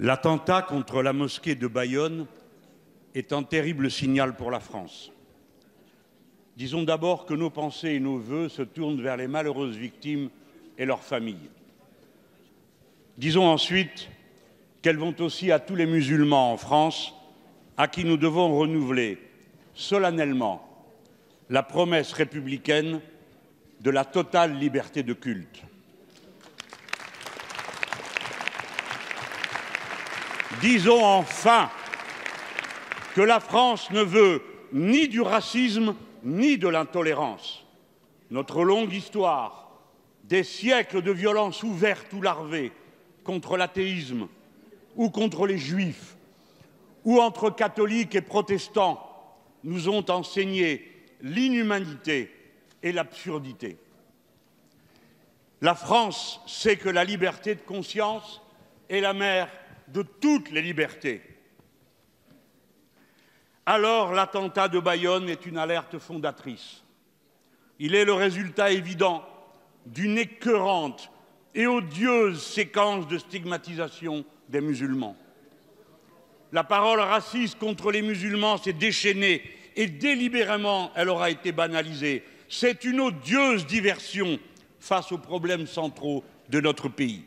L'attentat contre la mosquée de Bayonne est un terrible signal pour la France. Disons d'abord que nos pensées et nos vœux se tournent vers les malheureuses victimes et leurs familles. Disons ensuite qu'elles vont aussi à tous les musulmans en France, à qui nous devons renouveler solennellement la promesse républicaine de la totale liberté de culte. Disons enfin que la France ne veut ni du racisme ni de l'intolérance. Notre longue histoire, des siècles de violences ouvertes ou larvées contre l'athéisme ou contre les juifs ou entre catholiques et protestants, nous ont enseigné l'inhumanité et l'absurdité. La France sait que la liberté de conscience est la mère de toutes les libertés. Alors l'attentat de Bayonne est une alerte fondatrice. Il est le résultat évident d'une écœurante et odieuse séquence de stigmatisation des musulmans. La parole raciste contre les musulmans s'est déchaînée et délibérément elle aura été banalisée. C'est une odieuse diversion face aux problèmes centraux de notre pays.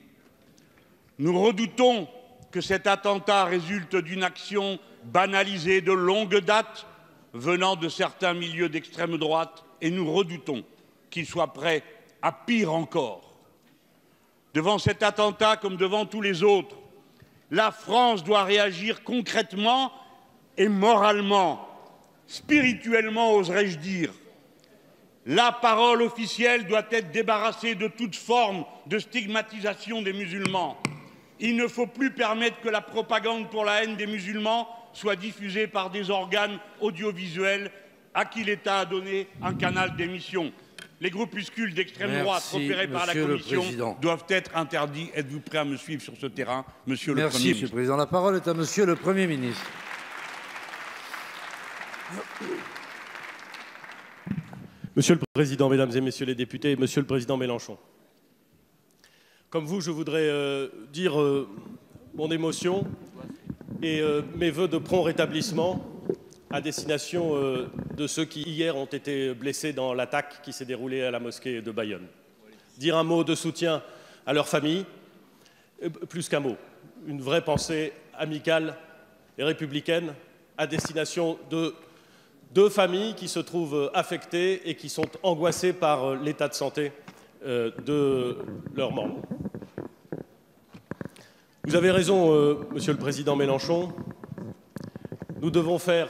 Nous redoutons que cet attentat résulte d'une action banalisée de longue date venant de certains milieux d'extrême droite et nous redoutons qu'il soit prêt à pire encore. Devant cet attentat comme devant tous les autres, la France doit réagir concrètement et moralement, spirituellement, oserais-je dire. La parole officielle doit être débarrassée de toute forme de stigmatisation des musulmans. Il ne faut plus permettre que la propagande pour la haine des musulmans soit diffusée par des organes audiovisuels à qui l'État a donné un canal d'émission. Les groupuscules d'extrême droite repérés par la Commission doivent être interdits. Êtes-vous prêt à me suivre sur ce terrain, Monsieur le Premier ministre? Merci, Monsieur le Président. La parole est à Monsieur le Premier ministre. Monsieur le Président, Mesdames et Messieurs les députés, Monsieur le Président Mélenchon, comme vous, je voudrais dire mon émotion et mes vœux de prompt rétablissement à destination de ceux qui, hier, ont été blessés dans l'attaque qui s'est déroulée à la mosquée de Bayonne. Dire un mot de soutien à leur famille, plus qu'un mot, une vraie pensée amicale et républicaine à destination de deux familles qui se trouvent affectées et qui sont angoissées par l'état de santé de leurs membres. Vous avez raison, Monsieur le Président Mélenchon, nous devons faire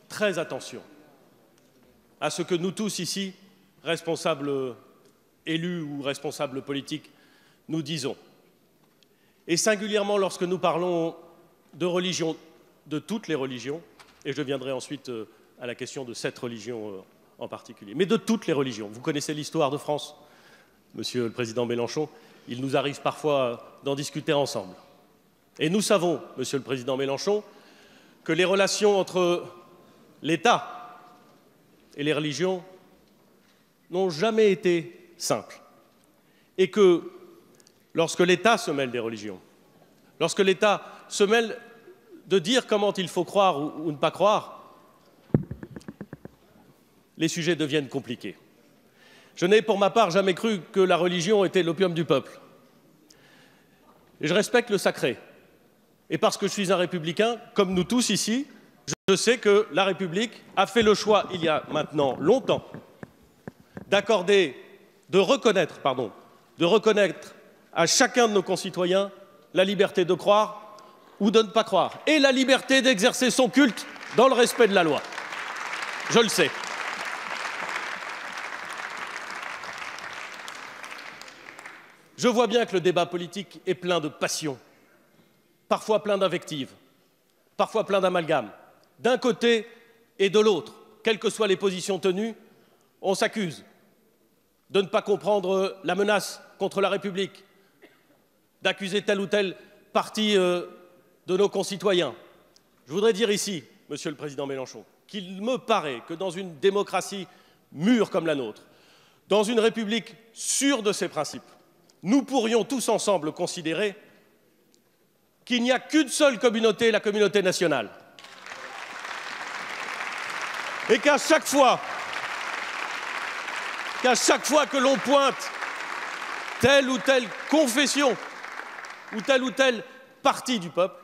très attention à ce que nous tous ici, responsables élus ou responsables politiques, nous disons. Et singulièrement lorsque nous parlons de religion, de toutes les religions, et je viendrai ensuite à la question de cette religion en particulier, mais de toutes les religions. Vous connaissez l'histoire de France, Monsieur le Président Mélenchon, il nous arrive parfois d'en discuter ensemble. Et nous savons, Monsieur le Président Mélenchon, que les relations entre l'État et les religions n'ont jamais été simples. Et que lorsque l'État se mêle des religions, lorsque l'État se mêle de dire comment il faut croire ou ne pas croire, les sujets deviennent compliqués. Je n'ai pour ma part jamais cru que la religion était l'opium du peuple. Et je respecte le sacré. Et parce que je suis un républicain, comme nous tous ici, je sais que la République a fait le choix, il y a maintenant longtemps, de reconnaître à chacun de nos concitoyens la liberté de croire ou de ne pas croire, et la liberté d'exercer son culte dans le respect de la loi. Je le sais. Je vois bien que le débat politique est plein de passion, parfois plein d'invectives, parfois plein d'amalgames. D'un côté et de l'autre, quelles que soient les positions tenues, on s'accuse de ne pas comprendre la menace contre la République, d'accuser tel ou tel parti de nos concitoyens. Je voudrais dire ici, Monsieur le Président Mélenchon, qu'il me paraît que dans une démocratie mûre comme la nôtre, dans une République sûre de ses principes, nous pourrions tous ensemble considérer qu'il n'y a qu'une seule communauté, la communauté nationale. Et qu'à chaque fois que l'on pointe telle ou telle confession ou telle partie du peuple,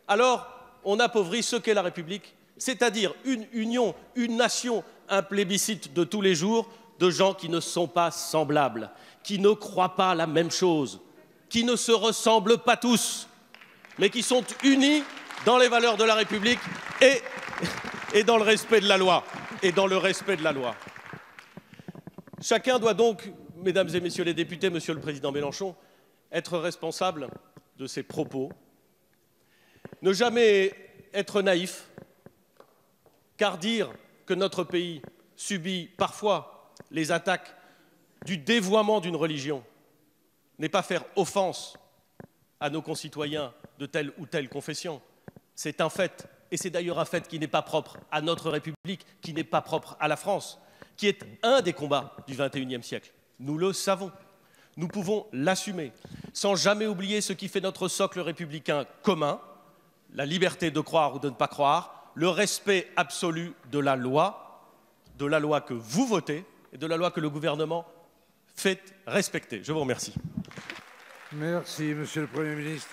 alors on appauvrit ce qu'est la République, c'est-à-dire une union, une nation, un plébiscite de tous les jours de gens qui ne sont pas semblables, qui ne croient pas la même chose, qui ne se ressemblent pas tous, mais qui sont unis dans les valeurs de la République et dans le respect de la loi. Chacun doit donc, mesdames et messieurs les députés, monsieur le président Mélenchon, être responsable de ses propos, ne jamais être naïf, car dire que notre pays subit parfois les attaques du dévoiement d'une religion n'est pas faire offense à nos concitoyens de telle ou telle confession. C'est un fait, et c'est d'ailleurs un fait qui n'est pas propre à notre République, qui n'est pas propre à la France, qui est un des combats du XXIe siècle. Nous le savons. Nous pouvons l'assumer, sans jamais oublier ce qui fait notre socle républicain commun, la liberté de croire ou de ne pas croire, le respect absolu de la loi que vous votez et de la loi que le gouvernement fait respecter. Je vous remercie. Merci, Monsieur le Premier ministre.